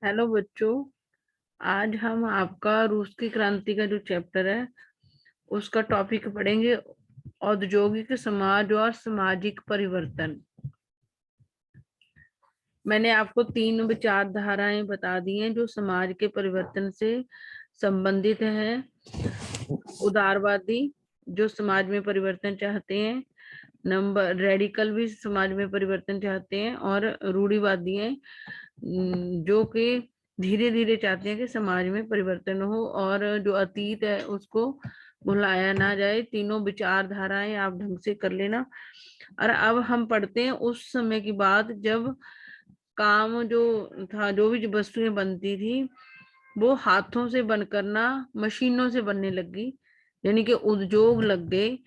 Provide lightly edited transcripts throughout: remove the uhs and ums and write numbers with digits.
Hello बच्चों। आज हम आपका रूस की क्रांति का जो चैप्टर है उसका टॉपिक पढ़ेंगे, औद्योगिक समाज और सामाजिक परिवर्तन। मैंने आपको तीन विचारधाराएं बता दी हैं जो समाज के परिवर्तन से संबंधित हैं। उदारवादी जो समाज में परिवर्तन चाहते हैं, नंबर रेडिकल भी समाज में परिवर्तन चाहते हैं, और रूढ़िवादी हैं जो कि धीरे धीरे चाहते हैं कि समाज में परिवर्तन हो और जो अतीत है उसको भुलाया ना जाए। तीनों विचारधाराएं आप ढंग से कर लेना। और अब हम पढ़ते हैं उस समय की बात जब काम जो था, जो भी वस्तुएं बनती थी वो हाथों से बनकर ना मशीनों से बनने लगी, यानी कि उद्योग लग गए।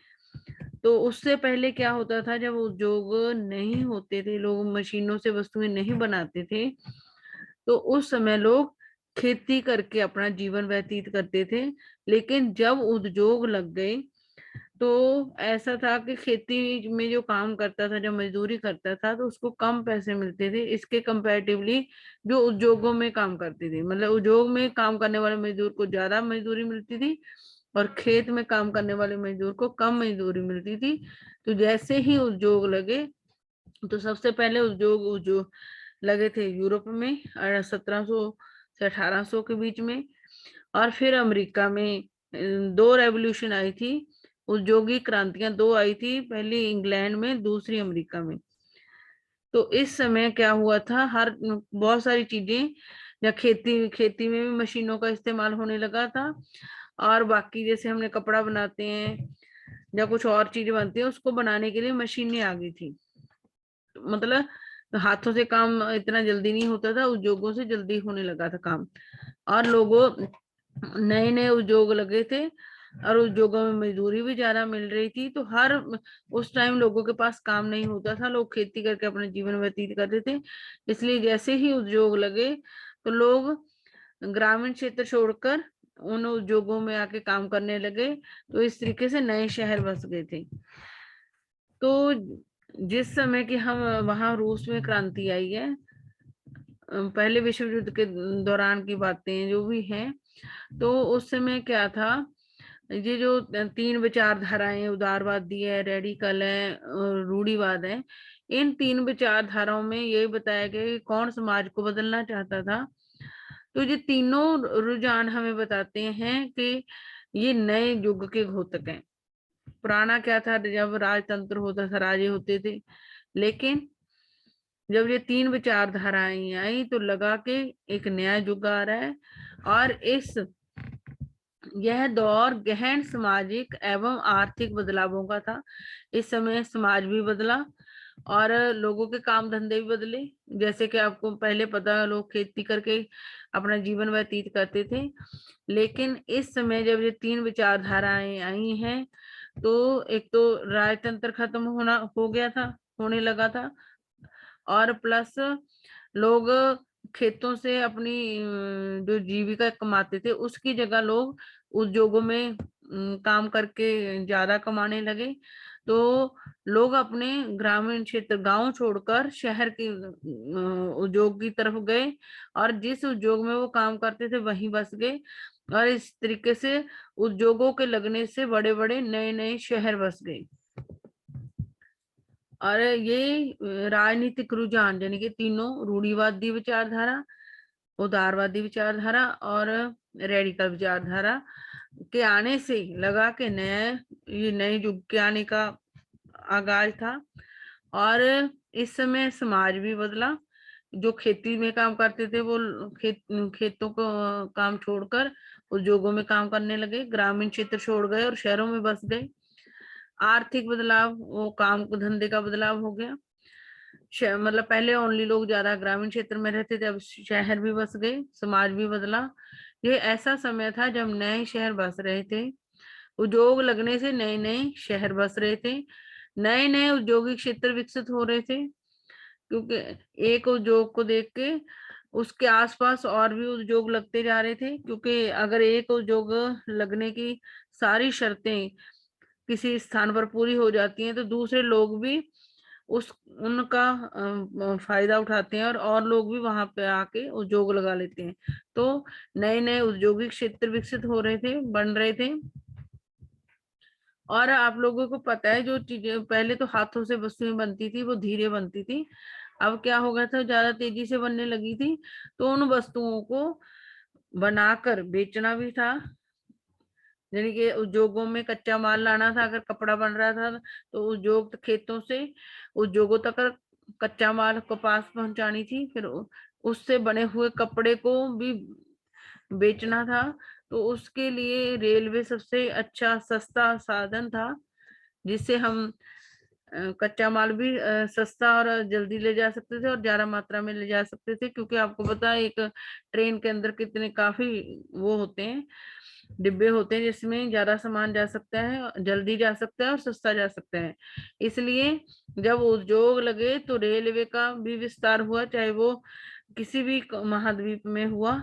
तो उससे पहले क्या होता था, जब उद्योग नहीं होते थे, लोग मशीनों से वस्तुएं नहीं बनाते थे, तो उस समय लोग खेती करके अपना जीवन व्यतीत करते थे। लेकिन जब उद्योग लग गए तो ऐसा था कि खेती में जो काम करता था, जो मजदूरी करता था, तो उसको कम पैसे मिलते थे इसके कंपैरेटिवली जो उद्योगों में काम करते थे। मतलब उद्योग में काम करने वाले मजदूर को ज्यादा मजदूरी मिलती थी और खेत में काम करने वाले मजदूर को कम मजदूरी मिलती थी। तो जैसे ही उद्योग लगे, तो सबसे पहले उद्योग लगे थे यूरोप में 1700 से 1800 के बीच में, और फिर अमेरिका में दो रेवोल्यूशन आई थी। औद्योगिक क्रांतियां दो आई थी, पहली इंग्लैंड में, दूसरी अमेरिका में। तो इस समय क्या हुआ था, हर बहुत सारी चीजें, या खेती खेती में भी मशीनों का इस्तेमाल होने लगा था, और बाकी जैसे हमने कपड़ा बनाते हैं या कुछ और चीजें बनती हैं उसको बनाने के लिए मशीनें आ गई थी। मतलब हाथों से काम इतना जल्दी नहीं होता था, उद्योगों से जल्दी होने लगा था काम। और लोगों नए नए उद्योग लगे थे और उद्योगों में मजदूरी भी ज्यादा मिल रही थी। तो हर उस टाइम लोगों के पास काम नहीं होता था, लोग खेती करके अपना जीवन व्यतीत करते थे। इसलिए जैसे ही उद्योग लगे तो लोग ग्रामीण क्षेत्र छोड़कर उन उद्योगों में आके काम करने लगे। तो इस तरीके से नए शहर बस गए थे। तो जिस समय की हम वहां रूस में क्रांति आई है, पहले विश्व युद्ध के दौरान की बातें जो भी हैं, तो उस समय क्या था, ये जो तीन विचारधाराएं, उदारवादी है, रेडिकल है और रूढ़िवाद है, इन तीन विचारधाराओं में ये बताया गया कि कौन समाज को बदलना चाहता था। तो ये तीनों रुझान हमें बताते हैं कि ये नए युग के घोतक हैं। पुराना क्या था, जब राजतंत्र होता था, राजे होते थे। लेकिन जब ये तीन विचारधाराएं आई तो लगा कि एक नया युग आ रहा है। और यह दौर गहन सामाजिक एवं आर्थिक बदलावों का था। इस समय समाज भी बदला और लोगों के काम धंधे भी बदले। जैसे कि आपको पहले पता, लोग खेती करके अपना जीवन व्यतीत करते थे। लेकिन इस समय जब ये तीन विचारधाराएं आई हैं, तो एक तो राजतंत्र खत्म हो गया था, होने लगा था, और प्लस लोग खेतों से अपनी जो जीविका कमाते थे उसकी जगह लोग उद्योगों में काम करके ज्यादा कमाने लगे। तो लोग अपने ग्रामीण क्षेत्र, गांव छोड़कर शहर के उद्योग की तरफ गए, और जिस उद्योग में वो काम करते थे वहीं बस गए। और इस तरीके से उद्योगों के लगने से बड़े बड़े नए नए शहर बस गए। और ये राजनीतिक रुझान, यानी कि तीनों, रूढ़िवादी विचारधारा, उदारवादी विचारधारा और रेडिकल विचारधारा के आने से लगा के ये नए युग के आने का आगाज था। और इस समय समाज भी बदला। जो खेती में काम करते थे वो खेतों को काम छोड़कर उद्योगों में काम करने लगे, ग्रामीण क्षेत्र छोड़ गए और शहरों में बस गए। आर्थिक बदलाव, वो काम धंधे का बदलाव हो गया। मतलब पहले ओनली लोग ज्यादा ग्रामीण क्षेत्र में रहते थे, अब शहर भी बस गए, समाज भी बदला। ये ऐसा समय था जब नए शहर बस रहे थे, उद्योग लगने से नए नए शहर बस रहे थे, नए नए औद्योगिक क्षेत्र विकसित हो रहे थे। क्योंकि एक उद्योग को देख के उसके आसपास और भी उद्योग लगते जा रहे थे, क्योंकि अगर एक उद्योग लगने की सारी शर्तें किसी स्थान पर पूरी हो जाती हैं तो दूसरे लोग भी उस उनका फायदा उठाते हैं और लोग भी वहां पे आके उद्योग लगा लेते हैं। तो नए नए औद्योगिक क्षेत्र विकसित हो रहे थे, बन रहे थे। और आप लोगों को पता है जो चीजें पहले तो हाथों से वस्तुएं बनती थी वो धीरे बनती थी, अब क्या हो गया था, ज्यादा तेजी से बनने लगी थी। तो उन वस्तुओं को बनाकर बेचना भी था, यानी कि उद्योगों में कच्चा माल लाना था। अगर कपड़ा बन रहा था तो उद्योग खेतों से उद्योगों तक कच्चा माल कपास पहुंचानी थी, फिर उससे बने हुए कपड़े को भी बेचना था। तो उसके लिए रेलवे सबसे अच्छा सस्ता साधन था, जिससे हम कच्चा माल भी सस्ता और जल्दी ले जा सकते थे और ज्यादा मात्रा में ले जा सकते थे, क्योंकि आपको पता है एक ट्रेन के अंदर कितने काफी वो होते हैं, डिब्बे होते हैं जिसमें ज्यादा सामान जा सकता है, जल्दी जा सकता है और सस्ता जा सकता है। इसलिए जब उद्योग लगे तो रेलवे का भी विस्तार हुआ, चाहे वो किसी भी महाद्वीप में हुआ,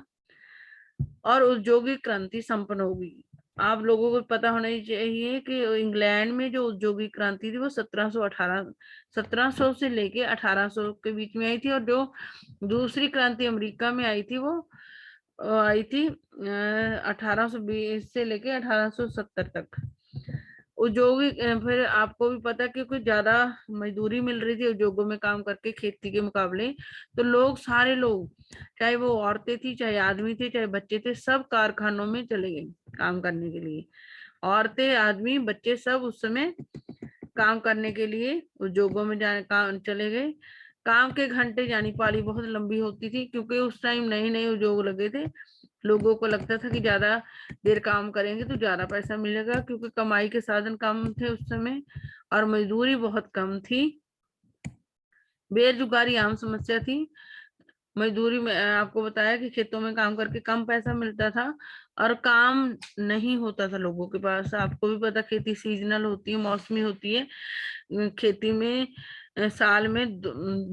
और औद्योगिक क्रांति संपन्न होगी। आप लोगों को पता होना ही चाहिए कि इंग्लैंड में जो औद्योगिक क्रांति थी वो 1700 से लेके 1800 के बीच में आई थी, और जो दूसरी क्रांति अमेरिका में आई थी वो आई थी 1820 से लेके 1870 तक। औद्योगिक फिर आपको भी पता कि कुछ ज्यादा मजदूरी मिल रही थी उद्योगों में काम करके खेती के मुकाबले। तो लोग, सारे लोग, चाहे वो औरतें थी, चाहे आदमी थे, चाहे बच्चे थे, सब कारखानों में चले गए काम करने के लिए। औरतें, आदमी, बच्चे सब उस समय काम करने के लिए उद्योगों में जाने काम चले गए। काम के घंटे यानी पाली बहुत लंबी होती थी, क्योंकि उस टाइम नए नए उद्योग लगे थे। लोगों को लगता था कि ज्यादा देर काम करेंगे तो ज्यादा पैसा मिलेगा, क्योंकि कमाई के साधन कम थे उस समय और मजदूरी बहुत कम थी। बेरोजगारी आम समस्या थी। मजदूरी में आपको बताया कि खेतों में काम करके कम पैसा मिलता था और काम नहीं होता था लोगों के पास। आपको भी पता, खेती सीजनल होती है, मौसमी होती है। खेती में साल में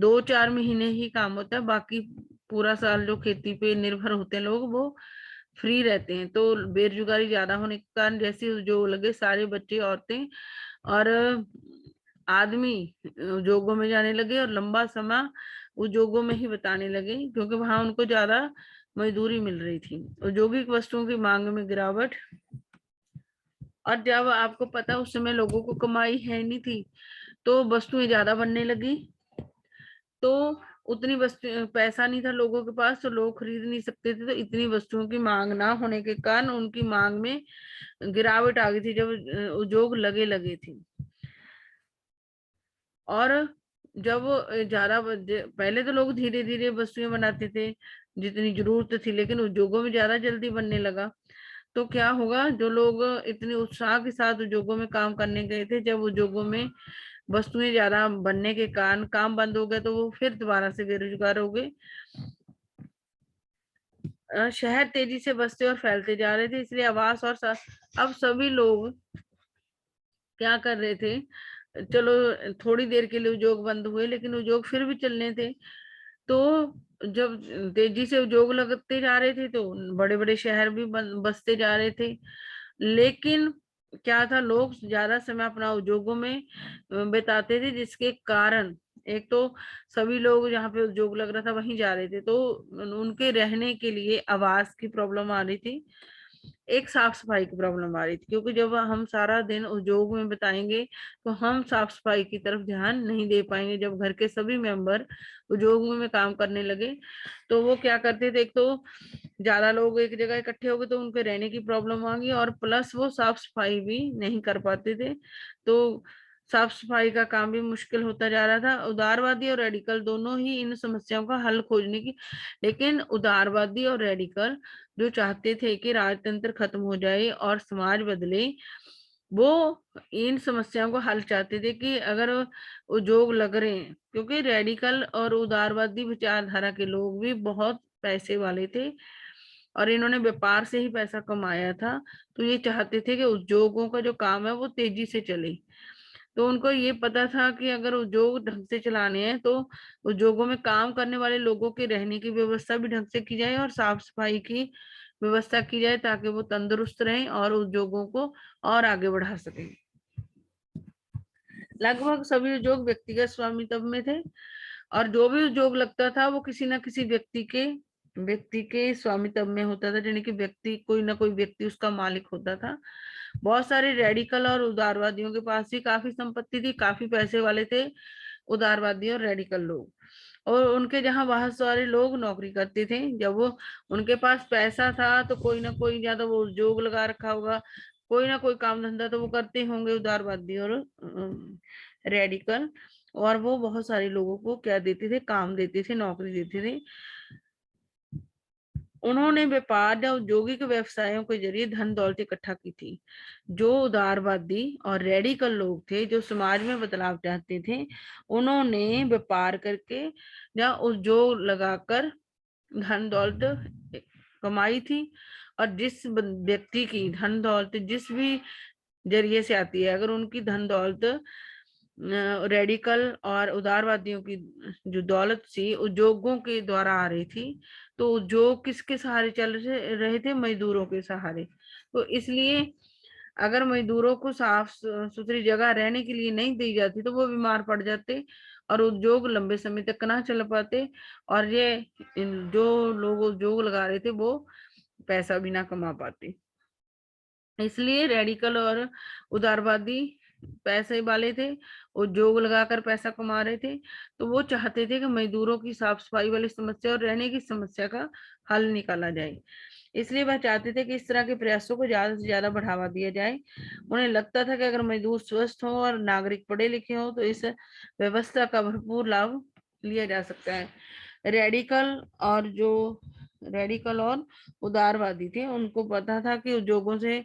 2-4 महीने ही काम होता है, बाकी पूरा साल जो खेती पे निर्भर होते हैं लोग वो फ्री रहते हैं। तो बेरोजगारी ज्यादा होने के कारण जैसे जो लगे सारे बच्चे, औरतें और आदमी उद्योगों में जाने लगे और लंबा समय उद्योगों में ही बताने लगे, क्योंकि वहां उनको ज्यादा मजदूरी मिल रही थी। औद्योगिक वस्तुओं की मांग में गिरावट, और जब आपको पता उस समय लोगों को कमाई है नहीं थी तो वस्तुएं ज्यादा बनने लगी, तो उतनी वस्तु पैसा नहीं था लोगों के पास, तो लोग खरीद नहीं सकते थे। तो इतनी वस्तुओं की मांग ना होने के कारण उनकी मांग में गिरावट आ गई थी जब उद्योग लगे लगे थे। और जब ज्यादा पहले तो लोग धीरे धीरे वस्तुएं बनाते थे जितनी जरूरत थी, लेकिन उद्योगों में ज्यादा जल्दी बनने लगा। तो क्या होगा, जो लोग इतने उत्साह के साथ उद्योगों में काम करने गए थे, जब उद्योगों में वस्तुएं ज्यादा बनने के कारण काम बंद हो गया तो वो फिर दोबारा से बेरोजगार हो गए। शहर तेजी से बसते और फैलते जा रहे थे, इसलिए आवास और अब सभी लोग क्या कर रहे थे, चलो थोड़ी देर के लिए उद्योग बंद हुए लेकिन उद्योग फिर भी चलने थे। तो जब तेजी से उद्योग लगते जा रहे थे तो बड़े बड़े शहर भी बसते जा रहे थे। लेकिन क्या था, लोग ज्यादा समय अपना उद्योगों में बिताते थे, जिसके कारण एक तो सभी लोग जहाँ पे उद्योग लग रहा था वहीं जा रहे थे, तो उनके रहने के लिए आवास की प्रॉब्लम आ रही थी, एक साफ सफाई की प्रॉब्लम आ रही थी। क्योंकि जब हम सारा दिन उद्योग में बिताएंगे तो हम साफ सफाई की तरफ ध्यान नहीं दे पाएंगे। जब घर के सभी मेंबर उद्योग में काम करने लगे तो वो क्या करते थे, एक तो ज्यादा लोग एक जगह इकट्ठे हो गए तो उनके रहने की प्रॉब्लम आ गई, और प्लस वो साफ सफाई भी नहीं कर पाते थे। तो साफ सफाई का काम भी मुश्किल होता जा रहा था। उदारवादी और रेडिकल दोनों ही इन समस्याओं का हल खोजने की, लेकिन उदारवादी और रेडिकल जो चाहते थे कि राजतंत्र खत्म हो जाए और समाज बदले, वो इन समस्याओं को हल चाहते थे कि अगर उद्योग लग रहे हैं, क्योंकि रेडिकल और उदारवादी विचारधारा के लोग भी बहुत पैसे वाले थे और इन्होंने व्यापार से ही पैसा कमाया था। तो ये चाहते थे कि उद्योगों का जो काम है वो तेजी से चले। तो उनको ये पता था कि अगर उद्योग ढंग से चलाने हैं तो उद्योगों में काम करने वाले लोगों के रहने की व्यवस्था भी ढंग से की जाए और साफ सफाई की व्यवस्था की जाए, ताकि वो तंदुरुस्त रहें और उद्योगों को और आगे बढ़ा सकें। लगभग सभी उद्योग व्यक्तिगत स्वामित्व में थे, और जो भी उद्योग लगता था वो किसी ना किसी व्यक्ति के स्वामित्व में होता था, यानी कि व्यक्ति, कोई ना कोई व्यक्ति उसका मालिक होता था। बहुत सारे रेडिकल और उदारवादियों के पास भी काफी संपत्ति थी, काफी पैसे वाले थे उदारवादी और रेडिकल लोग, और उनके जहाँ बहुत सारे लोग नौकरी करते थे। जब वो उनके पास पैसा था तो कोई ना कोई, ज्यादा वो उद्योग लगा रखा होगा, कोई ना कोई काम धंधा तो वो करते होंगे उदारवादी और रेडिकल, और वो बहुत सारे लोगों को क्या देते थे, काम देते थे, नौकरी देते थे। उन्होंने व्यापार या औद्योगिक व्यवसायों के जरिए धन दौलत इकट्ठा की थी। जो उदारवादी और रेडिकल लोग थे, जो समाज में बदलाव चाहते थे, उन्होंने व्यापार करके या उद्योग लगाकर धन दौलत कमाई थी। और जिस व्यक्ति की धन दौलत जिस भी जरिए से आती है, अगर उनकी धन दौलत रेडिकल और उदारवादियों की जो दौलत थी उद्योगों के द्वारा आ रही थी, तो उद्योग किसके सहारे चल रहे थे, मजदूरों के सहारे। तो इसलिए अगर मजदूरों को साफ सुथरी जगह रहने के लिए नहीं दी जाती तो वो बीमार पड़ जाते, और उद्योग लंबे समय तक ना चल पाते, और ये जो लोग उद्योग लगा रहे थे वो पैसा भी ना कमा पाते। इसलिए रेडिकल और उदारवादी पैसे वाले थे, उद्योग लगाकर पैसा कमा रहे थे, तो वो चाहते थे कि मजदूरों की साफ सफाई वाली समस्या और रहने की समस्या का हल निकाला जाए। इसलिए वह चाहते थे कि इस तरह के प्रयासों को ज्यादा से ज्यादा बढ़ावा दिया जाए। उन्हें लगता था कि अगर मजदूर स्वस्थ हो और नागरिक पढ़े लिखे हो तो इस व्यवस्था का भरपूर लाभ लिया जा सकता है। रेडिकल और जो रेडिकल और उदारवादी थे, उनको पता था कि उद्योगों से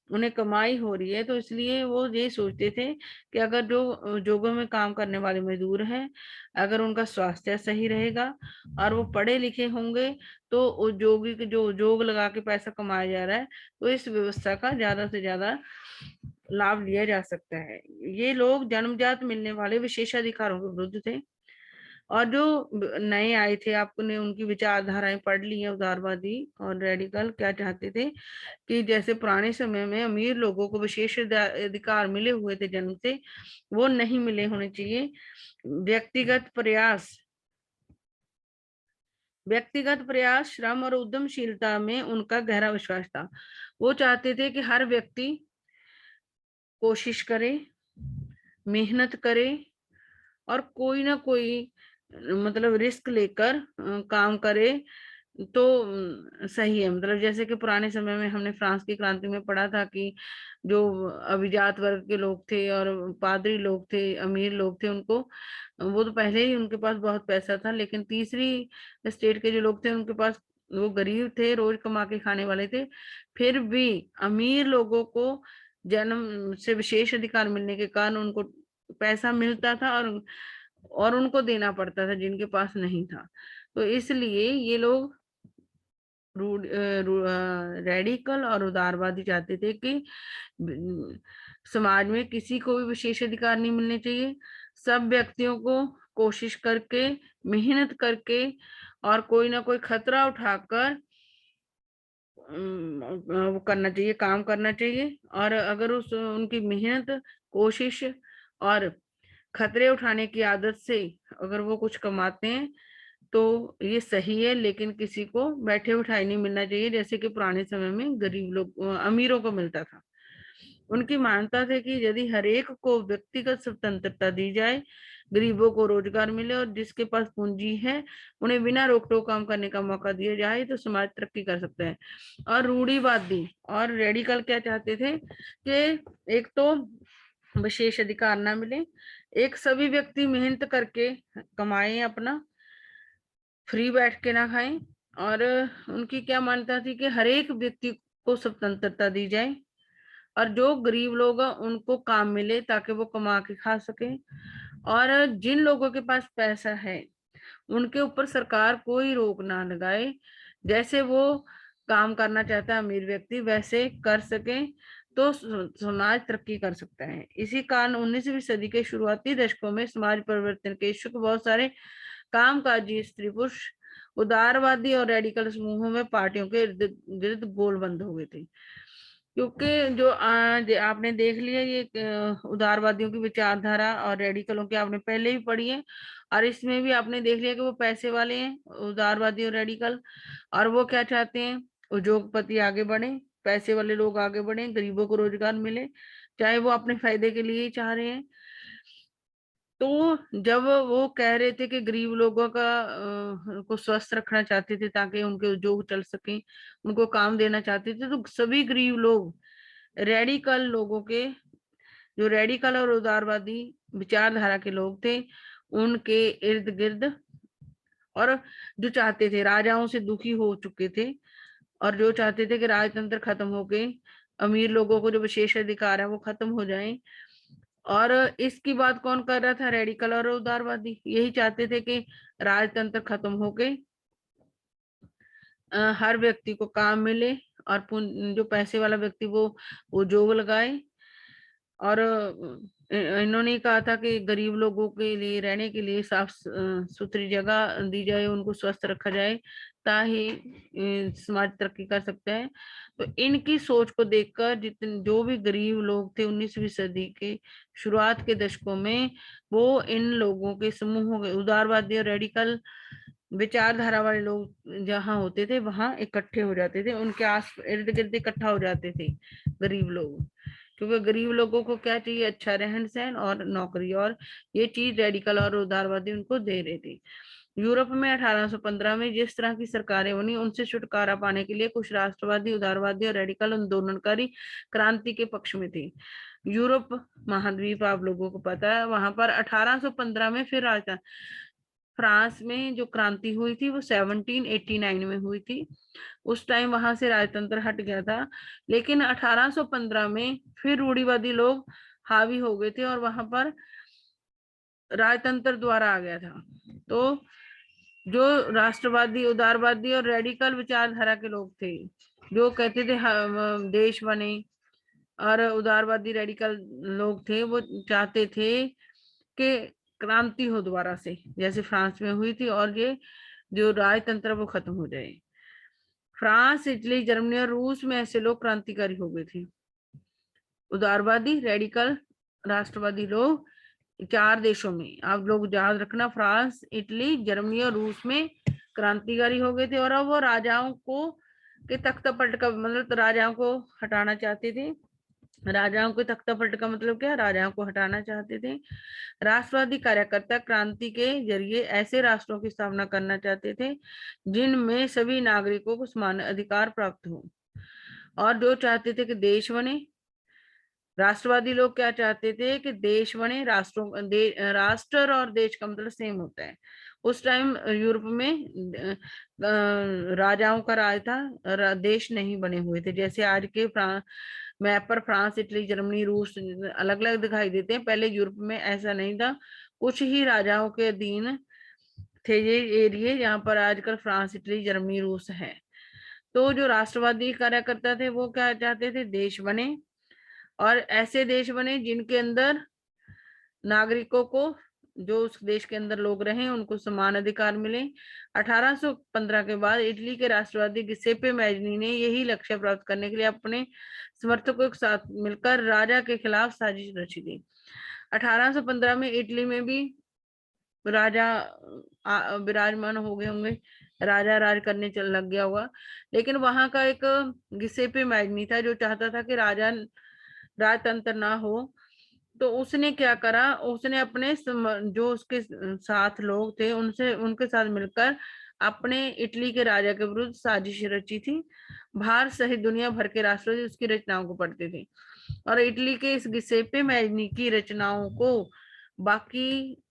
उन्हें कमाई हो रही है, तो इसलिए वो ये सोचते थे कि अगर जो उद्योगों में काम करने वाले मजदूर हैं, अगर उनका स्वास्थ्य सही रहेगा और वो पढ़े लिखे होंगे, तो औद्योगिक जो उद्योग लगा के पैसा कमाया जा रहा है, तो इस व्यवस्था का ज्यादा से ज्यादा लाभ लिया जा सकता है। ये लोग जन्मजात मिलने वाले विशेषाधिकारों के विरुद्ध थे, और जो नए आए थे, आपने उनकी विचारधाराएं पढ़ ली है। उदारवादी और रेडिकल क्या चाहते थे कि जैसे पुराने समय में अमीर लोगों को विशेष अधिकार मिले हुए थे जन्म से, वो नहीं मिले होने चाहिए। व्यक्तिगत प्रयास व्यक्तिगत प्रयास, श्रम और उद्यमशीलता में उनका गहरा विश्वास था। वो चाहते थे कि हर व्यक्ति कोशिश करे, मेहनत करे, और कोई ना कोई मतलब रिस्क लेकर काम करे, तो सही है। मतलब जैसे कि पुराने समय में हमने फ्रांस की क्रांति में पढ़ा था कि जो अभिजात वर्ग के लोग थे और पादरी लोग थे, अमीर लोग थे, उनको, वो तो पहले ही उनके पास बहुत पैसा था, लेकिन तीसरी स्टेट के जो लोग थे उनके पास, वो गरीब थे, रोज कमा के खाने वाले थे, फिर भी अमीर लोगों को जन्म से विशेष अधिकार मिलने के कारण उनको पैसा मिलता था, और उनको देना पड़ता था जिनके पास नहीं था। तो इसलिए ये लोग रेडिकल और उदारवादी चाहते थे कि समाज में किसी को भी विशेष अधिकार नहीं मिलने चाहिए। सब व्यक्तियों को कोशिश करके, मेहनत करके, और कोई ना कोई खतरा उठाकर वो करना चाहिए, काम करना चाहिए। और अगर उस उनकी मेहनत, कोशिश और खतरे उठाने की आदत से अगर वो कुछ कमाते हैं तो ये सही है, लेकिन किसी को बैठे बिठाए नहीं मिलना चाहिए, जैसे कि पुराने समय में गरीब लोग, अमीरों को मिलता था। उनकी मान्यता थी कि यदि हर एक को व्यक्तिगत स्वतंत्रता दी जाए, गरीबों को रोजगार मिले और जिसके पास पूंजी है उन्हें बिना रोक टोक काम करने का मौका दिया जाए, तो समाज तरक्की कर सकता है। और रूढ़िवादी और रेडिकल क्या चाहते थे कि एक तो विशेष अधिकार ना मिले, एक सभी व्यक्ति मेहनत करके कमाएं, अपना फ्री बैठ के ना खाएं, और उनकी क्या मान्यता थी कि हर एक व्यक्ति को स्वतंत्रता दी जाए, और जो गरीब लोग हैं उनको काम मिले ताकि वो कमा के खा सके, और जिन लोगों के पास पैसा है उनके ऊपर सरकार कोई रोक ना लगाए, जैसे वो काम करना चाहता है अमीर व्यक्ति वैसे कर सके, तो समाज तरक्की कर सकता है। इसी कारण 19वीं सदी के शुरुआती दशकों में समाज परिवर्तन के इच्छुक बहुत सारे कामकाजी स्त्री पुरुष उदारवादी और रेडिकल समूहों में पार्टियों के गिर्द गोलबंद हो गए थे। क्योंकि जो आज आपने देख लिया ये उदारवादियों की विचारधारा और रेडिकलों की आपने पहले ही पढ़ी है, और इसमें भी आपने देख लिया कि वो पैसे वाले हैं उदारवादी और रेडिकल, और वो क्या चाहते हैं, उद्योगपति आगे बढ़े, पैसे वाले लोग आगे बढ़े, गरीबों को रोजगार मिले, चाहे वो अपने फायदे के लिए ही चाह रहे हैं। तो जब वो कह रहे थे कि गरीब लोगों का को स्वस्थ रखना चाहते थे ताकि उनके उद्योग चल सके, उनको काम देना चाहते थे, तो सभी गरीब लोग रेडिकल लोगों के, जो रेडिकल और उदारवादी विचारधारा के लोग थे, उनके इर्द गिर्द, और जो चाहते थे, राजाओं से दुखी हो चुके थे और जो चाहते थे कि राजतंत्र खत्म हो गए, अमीर लोगों को जो विशेष अधिकार है वो खत्म हो जाए। और इसकी बात कौन कर रहा था, रेडिकल और उदारवादी यही चाहते थे कि राजतंत्र खत्म हो गए, हर व्यक्ति को काम मिले, और जो पैसे वाला व्यक्ति वो उद्योग लगाए। और इन्होंने कहा था कि गरीब लोगों के लिए रहने के लिए साफ सुथरी जगह दी जाए, उनको स्वस्थ रखा जाए, ताकि समाज तरक्की कर सकता है। तो इनकी सोच को देखकर जितने जो भी गरीब लोग थे 19वीं सदी के शुरुआत के दशकों में, वो इन लोगों के समूहों के, उदारवादी और रेडिकल विचारधारा वाले लोग जहाँ होते थे वहां इकट्ठे हो जाते थे, उनके आस इर्द गिर्द इकट्ठा हो जाते थे गरीब लोग। क्योंकि गरीब लोगों को क्या चाहिए, अच्छा रहन सहन और नौकरी, और ये चीज रेडिकल और उदारवादी उनको दे रहे थे। यूरोप में 1815 में जिस तरह की सरकारें बनी, उनसे छुटकारा पाने के लिए कुछ राष्ट्रवादी, उदारवादी और रेडिकल आंदोलनकारी क्रांति के पक्ष में थे। यूरोप महाद्वीप आप लोगों को पता है, वहां पर 1815 में फिर राजधानी फ्रांस में जो क्रांति हुई थी वो 1789 में हुई थी। उस टाइम वहां से राजतंत्र हट गया था, लेकिन 1815 में फिर रूढ़िवादी लोग हावी हो गए थे और वहां पर राजतंत्र द्वारा आ गया था। तो जो राष्ट्रवादी, उदारवादी और रेडिकल विचारधारा के लोग थे, जो कहते थे देश बने, और उदारवादी रेडिकल लोग थे वो चाहते थे कि क्रांति हो दोबारा से, जैसे फ्रांस में हुई थी, और ये जो राजतंत्र वो खत्म हो जाए। फ्रांस, इटली, जर्मनी और रूस में ऐसे लोग क्रांतिकारी हो गए थे। उदारवादी, रेडिकल, राष्ट्रवादी लोग 4 देशों में, आप लोग याद रखना, फ्रांस, इटली, जर्मनी और रूस में क्रांतिकारी हो गए थे। और अब वो राजाओं को के तख्ता पलट का मतलब राजाओं को हटाना चाहते थे। राजाओं के तख्ता पलट का मतलब क्या, राजाओं को हटाना चाहते थे। राष्ट्रवादी कार्यकर्ता क्रांति के जरिए ऐसे राष्ट्रों की स्थापना करना चाहते थे जिनमें सभी नागरिकों को समान अधिकार प्राप्त हो, और जो चाहते थे कि देश बने। राष्ट्रवादी लोग क्या चाहते थे कि देश बने, राष्ट्र और देश का मतलब सेम होता है। उस टाइम यूरोप में राजाओं का राज था, देश नहीं बने हुए थे। जैसे आज के मैप पर फ्रांस, इटली, जर्मनी, रूस अलग अलग दिखाई देते हैं, पहले यूरोप में ऐसा नहीं था, कुछ ही राजाओं के अधीन थे ये एरिया, जहाँ पर आजकल फ्रांस, इटली, जर्मनी, रूस है। तो जो राष्ट्रवादी कार्यकर्ता थे वो क्या चाहते थे, देश बने, और ऐसे देश बने जिनके अंदर नागरिकों को, जो उस देश के अंदर लोग रहे उनको समान अधिकार मिले। 1815 के बाद इटली के राष्ट्रवादी गिसेप्पे मैजनी ने यही लक्ष्य प्राप्त करने के लिए अपने समर्थकों के साथ मिलकर राजा के खिलाफ साजिश रची थी। 1815 में इटली में भी राजा विराजमान हो गए होंगे, राजा राज करने चल लग गया होगा, लेकिन वहां का एक गिसेप्पे मैजनी था जो चाहता था कि राजा राजतंत्र ना हो। तो उसने क्या करा, उसने अपने जो उसके साथ लोग थे उनसे, उनके साथ मिलकर अपने इटली के राजा के विरुद्ध साजिश रची थी। भारत सहित दुनिया भर के राष्ट्रपति उसकी रचनाओं को पढ़ते थे, और इटली के इस गिसेप्पे मैजनी की रचनाओं को बाकी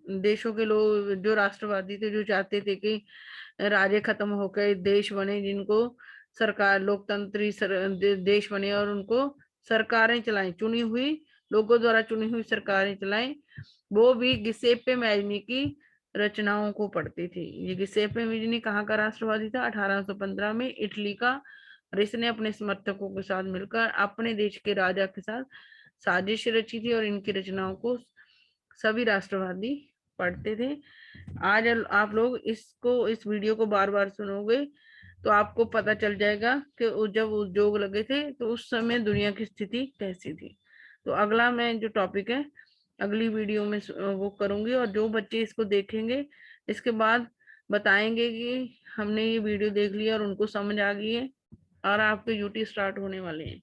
देशों के लोग, जो राष्ट्रवादी थे, जो चाहते थे कि राज्य खत्म होकर देश बने, जिनको सरकार लोकतंत्री देश बने और उनको सरकारें चलाएं, चुनी हुई लोगों द्वारा चुनी हुई सरकारें चलाएं, वो भी गिसेप्पे मैजनी की रचनाओं को पढ़ती थी। ये गिसेप्पे मैजनी कहाँ का राष्ट्रवादी था, 1815 में इटली का, और इसने अपने समर्थकों के साथ मिलकर अपने देश के राजा के साथ साजिश रची थी, और इनकी रचनाओं को सभी राष्ट्रवादी पढ़ते थे। आज आप लोग इसको, इस वीडियो को बार बार सुनोगे तो आपको पता चल जाएगा कि जब उद्योग लगे थे तो उस समय दुनिया की स्थिति कैसी थी। तो अगला मैं जो टॉपिक है अगली वीडियो में वो करूंगी, और जो बच्चे इसको देखेंगे इसके बाद बताएंगे कि हमने ये वीडियो देख लिया और उनको समझ आ गई है और आपके यूटी स्टार्ट होने वाले हैं।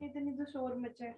इतनी तो शोर मचा है।